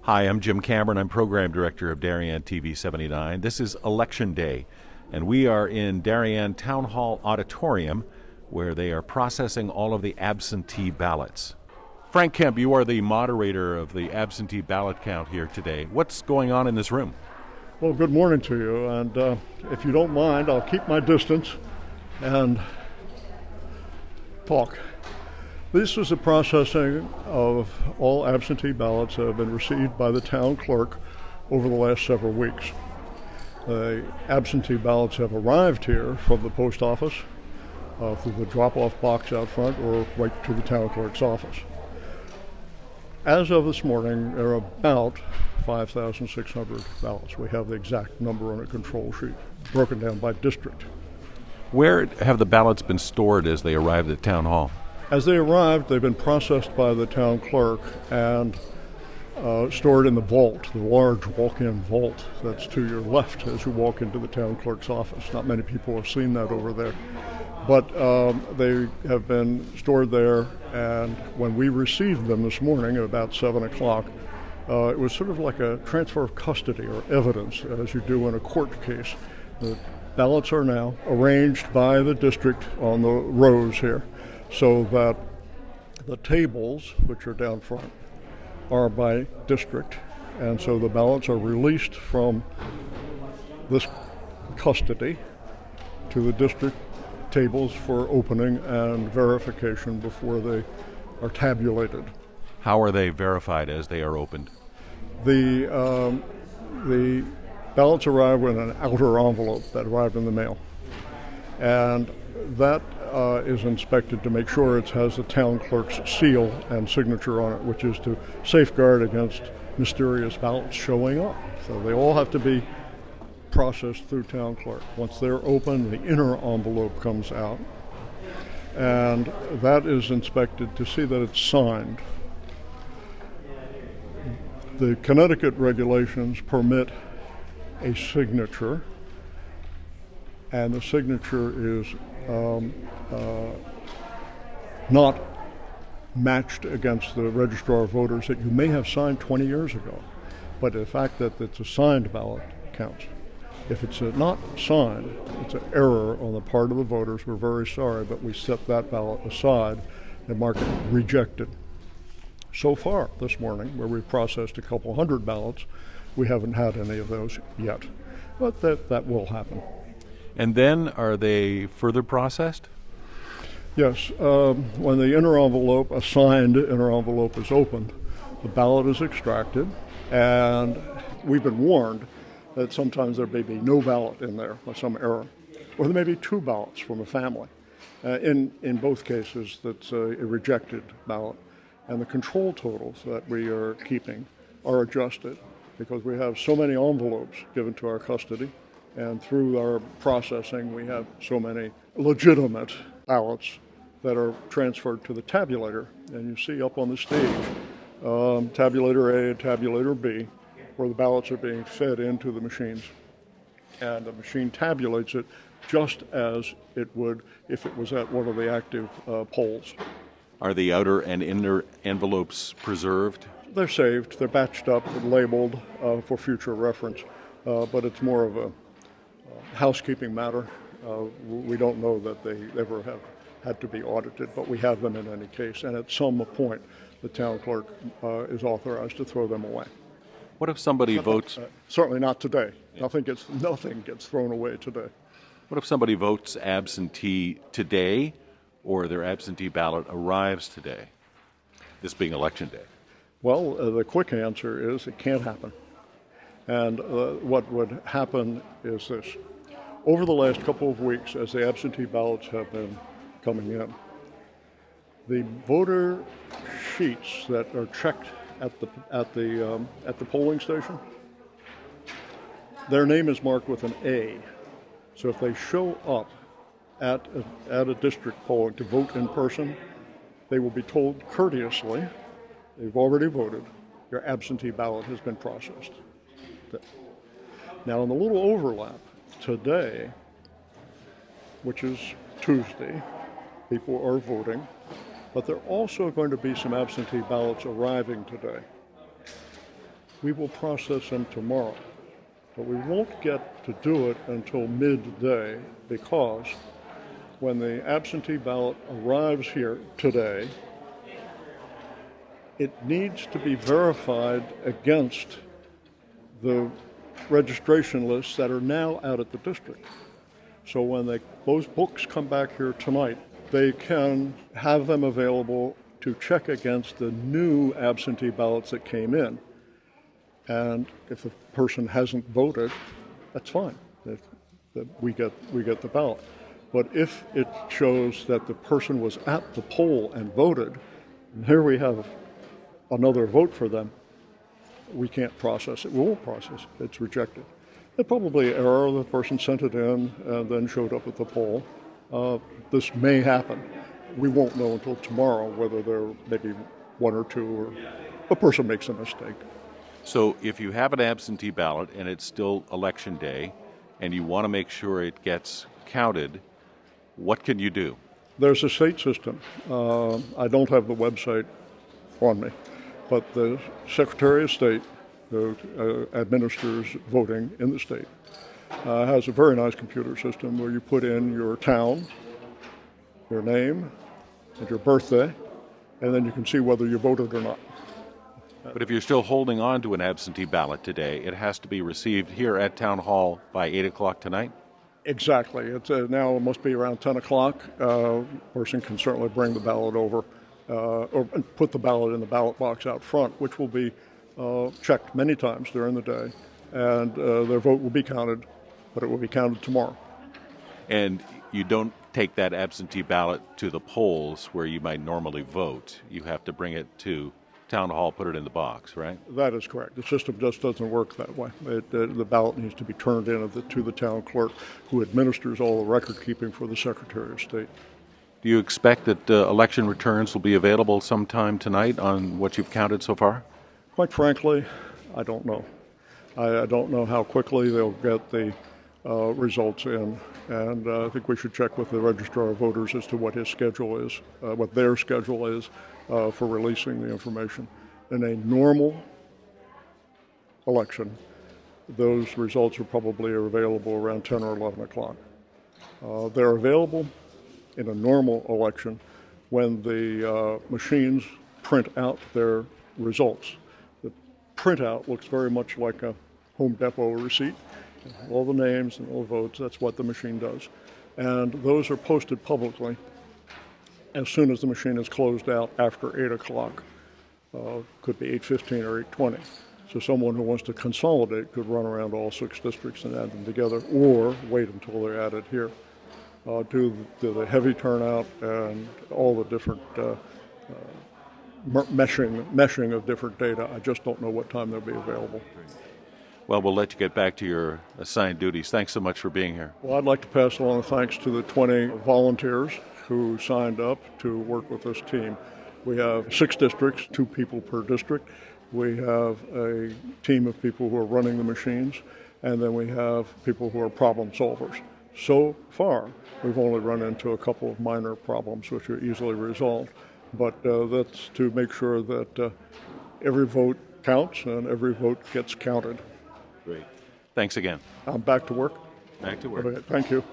Hi, I'm Jim Cameron. I'm Program Director of Darien TV 79. This is Election Day, and we are in Darien Town Hall Auditorium where they are processing all of the absentee ballots. Frank Kemp, you are the moderator of the absentee ballot count here today. What's going on in this room? Well, good morning to you, and if you don't mind, I'll keep my distance and talk. This is the processing of all absentee ballots that have been received by the town clerk over the last several weeks. The absentee ballots have arrived here from the post office through the drop-off box out front or right to the town clerk's office. As of this morning, there are about 5,600 ballots. We have the exact number on a control sheet, broken down by district. Where have the ballots been stored as they arrived at Town Hall? As they arrived, they've been processed by the town clerk and stored in the vault, the large walk-in vault that's to your left as you walk into the town clerk's office. Not many people have seen that over there. But they have been stored there, and when we received them this morning at about 7 o'clock, it was sort of like a transfer of custody or evidence, as you do in a court case. The ballots are now arranged by the district on the rows here, so that the tables, which are down front, are by district, and so the ballots are released from this custody to the district tables for opening and verification before they are tabulated. How are they verified as they are opened? The ballots arrive in an outer envelope that arrived in the mail, and that is inspected to make sure it has the town clerk's seal and signature on it, which is to safeguard against mysterious ballots showing up. So they all have to be processed through town clerk. Once they're open, the inner envelope comes out, and that is inspected to see that it's signed. The Connecticut regulations permit a signature, and the signature is not matched against the registrar of voters that you may have signed 20 years ago. But the fact that it's a signed ballot counts. If it's not signed, it's an error on the part of the voters. We're very sorry, but we set that ballot aside and mark it rejected. So far this morning, where we've processed a couple hundred ballots, we haven't had any of those yet. But that will happen. And then are they further processed? Yes. When the inner envelope, a signed inner envelope, is opened, the ballot is extracted, and we've been warned that sometimes there may be no ballot in there or some error, or there may be two ballots from a family. In both cases, that's a rejected ballot. And the control totals that we are keeping are adjusted because we have so many envelopes given to our custody, and through our processing, we have so many legitimate ballots that are transferred to the tabulator. And you see up on the stage, tabulator A and tabulator B, where the ballots are being fed into the machines. And the machine tabulates it just as it would if it was at one of the active polls. Are the outer and inner envelopes preserved? They're saved, they're batched up and labeled for future reference, but it's more of a housekeeping matter. We don't know that they ever have had to be audited, but we have them in any case, and at some point the town clerk is authorized to throw them away. What if somebody votes? Certainly not today. Yeah. Nothing gets thrown away today. What if somebody votes absentee today, or their absentee ballot arrives today, this being Election Day? Well, the quick answer is it can't happen. And what would happen is this. Over the last couple of weeks, as the absentee ballots have been coming in, the voter sheets that are checked at the polling station, their name is marked with an A. So if they show up at a district polling to vote in person, they will be told courteously, they've already voted, your absentee ballot has been processed. Now, in the little overlap today, which is Tuesday, people are voting, but there are also going to be some absentee ballots arriving today. we will process them tomorrow. But we won't get to do it until midday because when the absentee ballot arrives here today, it needs to be verified against the registration lists that are now out at the district. So when those books come back here tonight, they can have them available to check against the new absentee ballots that came in. And if the person hasn't voted, that's fine. We get the ballot. But if it shows that the person was at the poll and voted, and here we have another vote for them, we can't process it. We won't process it. It's rejected. It's probably an error. The person sent it in and then showed up at the poll. This may happen. We won't know until tomorrow whether there may be one or two or a person makes a mistake. So if you have an absentee ballot and it's still election day and you want to make sure it gets counted, what can you do? There's a state system. I don't have the website on me, but the Secretary of State, who administers voting in the state, has a very nice computer system where you put in your town, your name, and your birthday, and then you can see whether you voted or not. But if you're still holding on to an absentee ballot today, it has to be received here at Town Hall by 8 o'clock tonight? Exactly. It's now it must be around 10 o'clock. A person can certainly bring the ballot over or put the ballot in the ballot box out front, which will be checked many times during the day, and their vote will be counted, but it will be counted tomorrow. And you don't take that absentee ballot to the polls where you might normally vote. You have to bring it to Town Hall, put it in the box, right? That is correct. The system just doesn't work that way. The ballot needs to be turned in to the town clerk, who administers all the record keeping for the Secretary of State. Do you expect that election returns will be available sometime tonight on what you've counted so far? Quite frankly, I don't know. I don't know how quickly they'll get the results in, and I think we should check with the Registrar of Voters as to what his schedule is, what their schedule is for releasing the information. In a normal election, those results are probably available around 10 or 11 o'clock. They're available in a normal election when the machines print out their results. The printout looks very much like a Home Depot receipt. All the names and all the votes, that's what the machine does. And those are posted publicly as soon as the machine is closed out after 8 o'clock. Could be 8:15 or 8:20. So someone who wants to consolidate could run around all 6 districts and add them together, or wait until they're added here. Due to the heavy turnout and all the different meshing of different data, I just don't know what time they'll be available. Well, we'll let you get back to your assigned duties. Thanks so much for being here. Well, I'd like to pass along thanks to the 20 volunteers who signed up to work with this team. We have 6 districts, 2 people per district. We have a team of people who are running the machines, and then we have people who are problem solvers. So far, we've only run into a couple of minor problems which are easily resolved, but that's to make sure that every vote counts and every vote gets counted. Great. Thanks again. I'm back to work. Back to work. Okay, thank you.